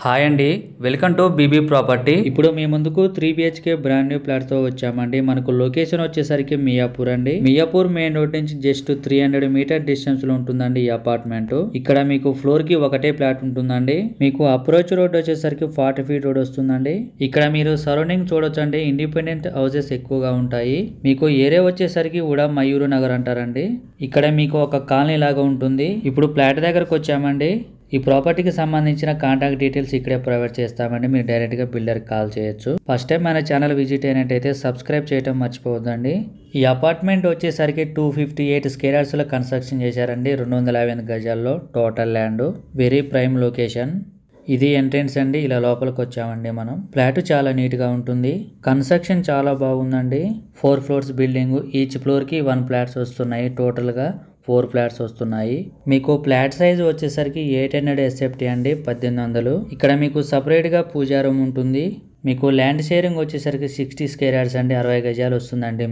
Hi అండి, welcome to BB property. ఇప్పుడు మీ ముందుకు 3 BHK బ్రాండ్ న్యూ ఫ్లాట్ తో వచ్చామండి. మనకు లొకేషన్ వచ్చేసరికి మియాపూర్ అండి. మియాపూర్ మెయిన్ రోడ్ నుంచి జస్ట్ 300 మీటర్ డిస్టెన్స్ లో ఉంటుందండి ఈ అపార్ట్మెంట్. ఇక్కడ మీకు ఫ్లోర్ కి ఒకటే ఫ్లాట్ ఉంటుందండి. మీకు అప్రోచ్ రోడ్ వచ్చేసరికి 40 ఫీట్ రోడ్ వస్తుందండి. ఇక్కడ మీరు సరౌండింగ్ చూడొచ్చండి, ఇండిపెండెంట్ హౌసెస్ ఎక్కువగా ఉంటాయి. మీకు ఏరియా వచ్చేసరికి కూడా మయూరు నగర్ అంటారండి. ఇక్కడ మీకు ఒక కాలనీ లాగా ఉంటుంది. ఇప్పుడు ఫ్లాట్ దగ్గరకు వచ్చామండి. ఈ ప్రాపర్టీకి సంబంధించిన కాంటాక్ట్ డీటెయిల్స్ ఇక్కడే ప్రొవైడ్ చేస్తామండి. మీరు డైరెక్ట్ గా బిల్డర్ కాల్ చేయొచ్చు. ఫస్ట్ టైం మన ఛానల్ విజిట్ అయినట్టయితే సబ్స్క్రైబ్ చేయడం మర్చిపోవద్దండి. ఈ అపార్ట్మెంట్ వచ్చేసరికి 258 స్క్వేర్ యార్డ్స్ లో కన్స్ట్రక్షన్ చేశారండి. 258 గజాల్లో total land. Very prime location. ఇది ఎంట్రెన్స్ అండి. ఇలా లోపలికి వచ్చామండి మనం. ఫ్లాట్ చాలా నీట్ గా ఉంటుంది. కన్స్ట్రక్షన్ చాలా బాగుందండి. 4 ఫ్లోర్స్ బిల్డింగ్. ఈచ్ ఫ్లోర్ కి 1 ఫ్లాట్స్ వస్తున్నాయి. టోటల్ గా 4 ఫ్లాట్స్ వస్తున్నాయి. మీకు ఫ్లాట్ సైజ్ వచ్చేసరికి 800 SFT అండి, 1800. ఇక్కడ మీకు సపరేట్ గా పూజా రూమ్ ఉంటుంది. మీకు ల్యాండ్ షేరింగ్ వచ్చేసరికి 60 స్క్వేర్ యార్డ్స్ అండి, 60 గజాలు వస్తుందండి.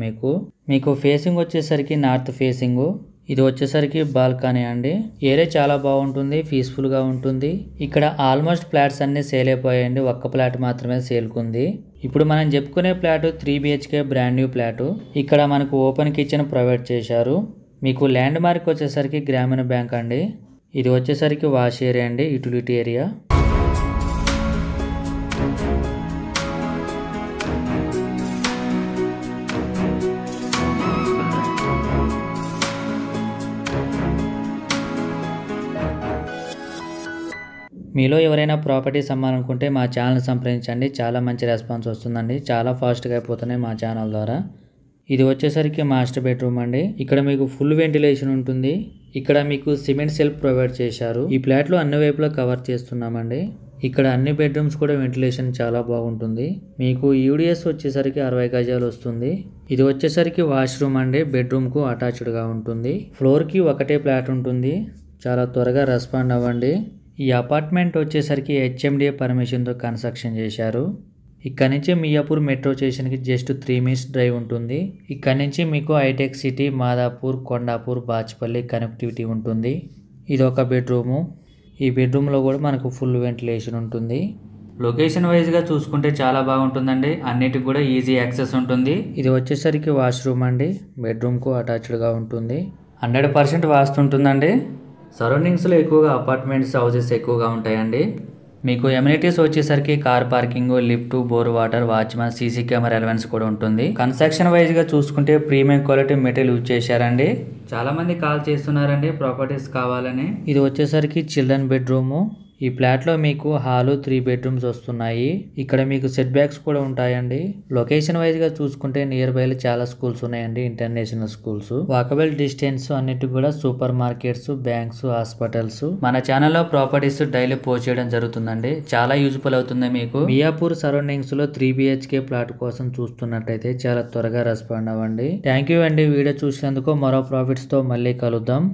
మీకు ఫేసింగ్ వచ్చేసరికి నార్త్ ఫేసింగ్. ఇది వచ్చేసరికి బాల్కనీ అండి. ఏరియా చాలా బాగుంటుంది, పీస్ఫుల్ గా ఉంటుంది. ఇక్కడ ఆల్మోస్ట్ ఫ్లాట్స్ అన్ని సేల్ అయిపోయాయండి. ఒక్క ఫ్లాట్ మాత్రమే సేల్కుంది. ఇప్పుడు మనం చెప్పుకునే flat 3 BHK brand new flat. ఇక్కడ మనకు ఓపెన్ కిచెన్ ప్రొవైడ్ చేశారు. మీకు ల్యాండ్ మార్క్ వచ్చేసరికి గ్రామీణ బ్యాంక్ అండి. ఇది వచ్చేసరికి వాష్ ఏరియా అండి, యూటిలిటీ ఏరియా. మీలో ఎవరైనా ప్రాపర్టీస్ అమ్మాలనుకుంటే మా ఛానల్ సంప్రదించండి. చాలా మంచి రెస్పాన్స్ వస్తుందండి. చాలా ఫాస్ట్గా అయిపోతున్నాయి మా ఛానల్ ద్వారా. ఇది వచ్చేసరికి మాస్టర్ బెడ్రూమ్ అండి. ఇక్కడ మీకు ఫుల్ వెంటిలేషన్ ఉంటుంది. ఇక్కడ మీకు సిమెంట్ సెల్ఫ్ ప్రొవైడ్ చేశారు. ఈ ఫ్లాట్ లో అన్ని వైపులా కవర్ చేస్తున్నామండి. ఇక్కడ అన్ని బెడ్రూమ్స్ కూడా వెంటిలేషన్ చాలా బాగుంటుంది. మీకు యూడిఎస్ వచ్చేసరికి 60 గజాలు వస్తుంది. ఇది వచ్చేసరికి వాష్రూమ్ అండి. బెడ్రూమ్ కు అటాచ్డ్ గా ఉంటుంది. ఫ్లోర్ కి ఒకటే ఫ్లాట్ ఉంటుంది. చాలా త్వరగా రెస్పాండ్ అవ్వండి. ఈ అపార్ట్మెంట్ వచ్చేసరికి HMDA పర్మిషన్ తో కన్స్ట్రక్షన్ చేశారు. ఇక్కడ నుంచి మియాపూర్ మెట్రో స్టేషన్ కి జస్ట్ 3 మినిట్స్ డ్రైవ్ ఉంటుంది. ఇక్కడ నుంచి మీకు హైటెక్ సిటీ, మాదాపూర్, కొండాపూర్, బాచ్పల్లి కనెక్టివిటీ ఉంటుంది. ఇది ఒక బెడ్రూము. ఈ బెడ్రూమ్ లో కూడా మనకు ఫుల్ వెంటిలేషన్ ఉంటుంది. లొకేషన్ వైజ్ గా చూసుకుంటే చాలా బాగుంటుందండి. అన్నిటికి కూడా ఈజీ యాక్సెస్ ఉంటుంది. ఇది వచ్చేసరికి వాష్రూమ్ అండి. బెడ్రూమ్ కు అటాచ్డ్ గా ఉంటుంది. 100% వాస్తు ఉంటుందండి. సరౌండింగ్స్ లో ఎక్కువగా అపార్ట్మెంట్స్, హౌసెస్ ఎక్కువగా ఉంటాయండి. మీకు ఎమ్యూనిటీస్ వచ్చేసరికి car parking, lift, bore water, watchman, CC camera allowance కూడా ఉంటుంది. కన్స్ట్రక్షన్ వైజ్ గా చూసుకుంటే ప్రీమియం క్వాలిటీ మెటీరియల్ యూజ్ చేశారండి. చాలా మంది కాల్ చేస్తున్నారండి ప్రాపర్టీస్ కావాలని. ఇది వచ్చేసరికి చిల్డ్రన్ బెడ్రూమ్. ఈ ఫ్లాట్ లో మీకు హాలు, 3 బెడ్రూమ్స్ వస్తున్నాయి. ఇక్కడ మీకు సెట్ బ్యాక్స్ కూడా ఉంటాయండి. లొకేషన్ వైజ్ గా చూసుకుంటే నియర్ బై చాలా స్కూల్స్ ఉన్నాయండి, ఇంటర్నేషనల్ స్కూల్స్. వాకబుల్ డిస్టెన్స్ అన్నిటి కూడా సూపర్ మార్కెట్స్, బ్యాంక్స్, హాస్పిటల్స్. మన ఛానల్లో ప్రాపర్టీస్ డైలీ పోస్ట్ చేయడం జరుగుతుందండి. చాలా యూజ్ఫుల్ అవుతుంది మీకు. మియాపూర్ సరౌండింగ్స్ లో 3 BHK ఫ్లాట్ కోసం చూస్తున్నట్టయితే చాలా త్వరగా రెస్పాండ్ అవ్వండి. థ్యాంక్ యూ అండి వీడియో చూసినందుకు. మరో ప్రాఫిట్స్ తో మళ్ళీ కలుద్దాం.